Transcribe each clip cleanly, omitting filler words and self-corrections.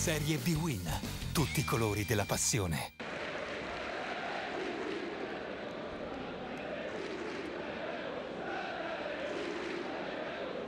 Serie B-Win. Tutti i colori della passione.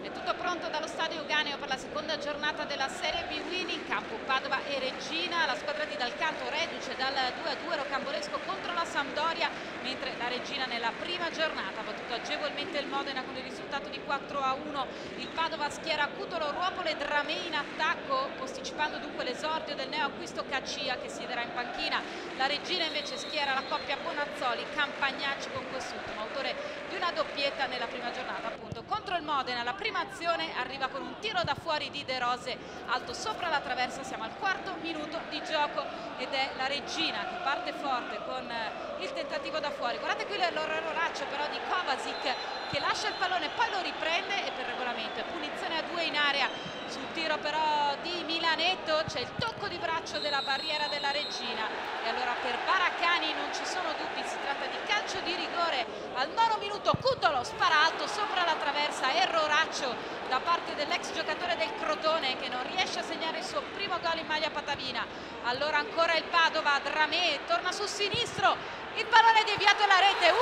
È tutto pronto dallo Stadio Euganeo per la seconda giornata della Serie B-Win. In campo Padova e Reggina. La squadra di Dal Canto reduce dal 2-2 rocambolesco contro la Sampdoria, mentre la Reggina nella prima giornata ha battuto agevolmente il Modena con il risultato di 4-1. Il Padova schiera Cutolo, Ruopolo e Dramé in attacco, posticipando dunque l'esordio del neoacquisto Caccia, che siederà in panchina. La Reggina invece schiera la coppia Bonazzoli-Campagnacci, con quest'ultimo autore di una doppietta nella prima giornata appunto contro il Modena. La prima azione arriva con un tiro da fuori di De Rose alto sopra la traversa. Siamo al quarto minuto di gioco ed è la Reggina che parte forte con il tentativo da fuori. Guardate qui l'orolaccio però di Kovacic, che lascia il pallone, poi lo riprende e per regolamento è punizione a 2 in area. Sul tiro però di Milanetto c'è il tocco di braccio della barriera della Reggina e allora per Baracani non ci sono dubbi, si tratta di calcio di rigore. Al 9° minuto Cutolo spara alto sopra la traversa, erroraccio da parte dell'ex giocatore del Crotone, che non riesce a segnare il suo primo gol in maglia patavina. Allora ancora il Padova, Dramé torna sul sinistro, il pallone è deviato alla rete, 1-0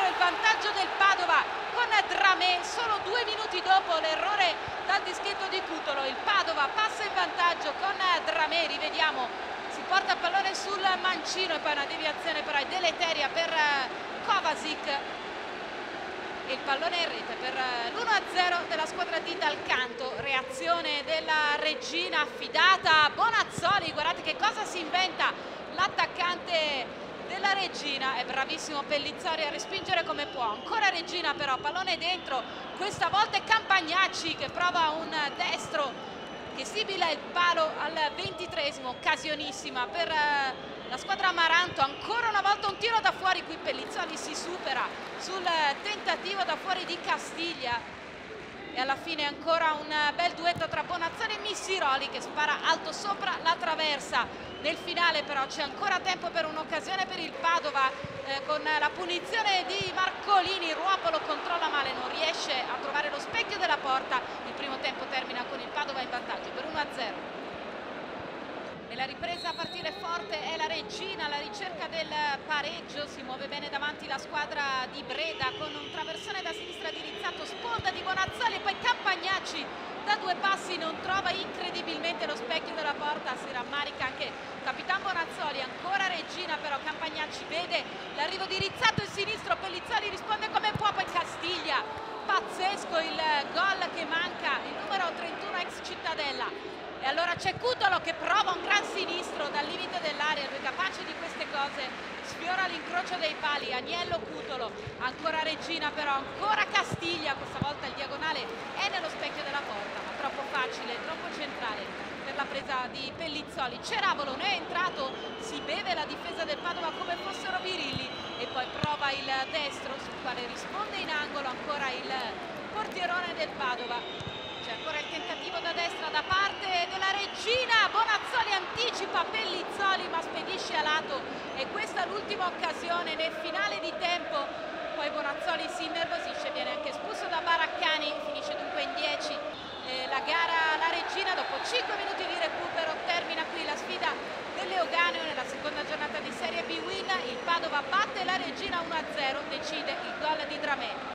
il vantaggio del Padova con Dramé. Solo 2 minuti dopo l'errore dal dischetto di Cutolo, il Padova passa in vantaggio con Dramé. Rivediamo, si porta il pallone sul mancino e poi una deviazione però è deleteria per Kovacic e il pallone in rete per l'1-0 della squadra di Dal Canto. Reazione della Reggina affidata a Bonazzoli. Guardate che cosa si inventa l'attaccante della Reggina, è bravissimo Pellizzari a respingere come può. Ancora Reggina però, pallone dentro, questa volta è Campagnacci che prova un destro che sibila il palo al 23esimo, occasionissima per la squadra Amaranto. Ancora una volta un tiro da fuori, qui Pellizzoli si supera sul tentativo da fuori di Castiglia e alla fine ancora un bel duetto tra Bonazzoli e Missiroli che spara alto sopra la traversa. Nel finale però c'è ancora tempo per un'occasione per il Padova con la punizione di Marcolini. Ruopolo controlla male, non riesce a trovare lo specchio della porta. Il primo tempo termina con il Padova in vantaggio per 1-0. E la ripresa a partire forte è la Reggina, alla ricerca del pareggio. Si muove bene davanti la squadra di Breda con un traversone da sinistra dirizzato, sponda di Bonazzoli e poi Campagnacci da 2 passi non trova incredibilmente lo specchio della porta. Si rammarica anche Capitan Bonazzoli. Ancora Reggina però, Campagnacci vede l'arrivo dirizzato in sinistro, Pellizzoli risponde come può, poi Castiglia, pazzesco il gol che manca, il numero 31 ex Cittadella. E allora c'è Cutolo che prova un gran sinistro dal limite dell'area, lui capace di queste cose, sfiora l'incrocio dei pali. Agnello, Cutolo, ancora Reggina però, ancora Castiglia, questa volta il diagonale è nello specchio della porta, ma troppo facile, troppo centrale per la presa di Pellizzoli. Ceravolo ne è entrato, si beve la difesa del Padova come fossero birilli e poi prova il destro sul quale risponde in angolo ancora il portierone del Padova. C'è ancora il tentativo da destra da parte della Reggina, Bonazzoli anticipa Pellizzoli ma spedisce a lato e questa è l'ultima occasione nel finale di tempo. Poi Bonazzoli si innervosisce, viene anche espulso da Baracani.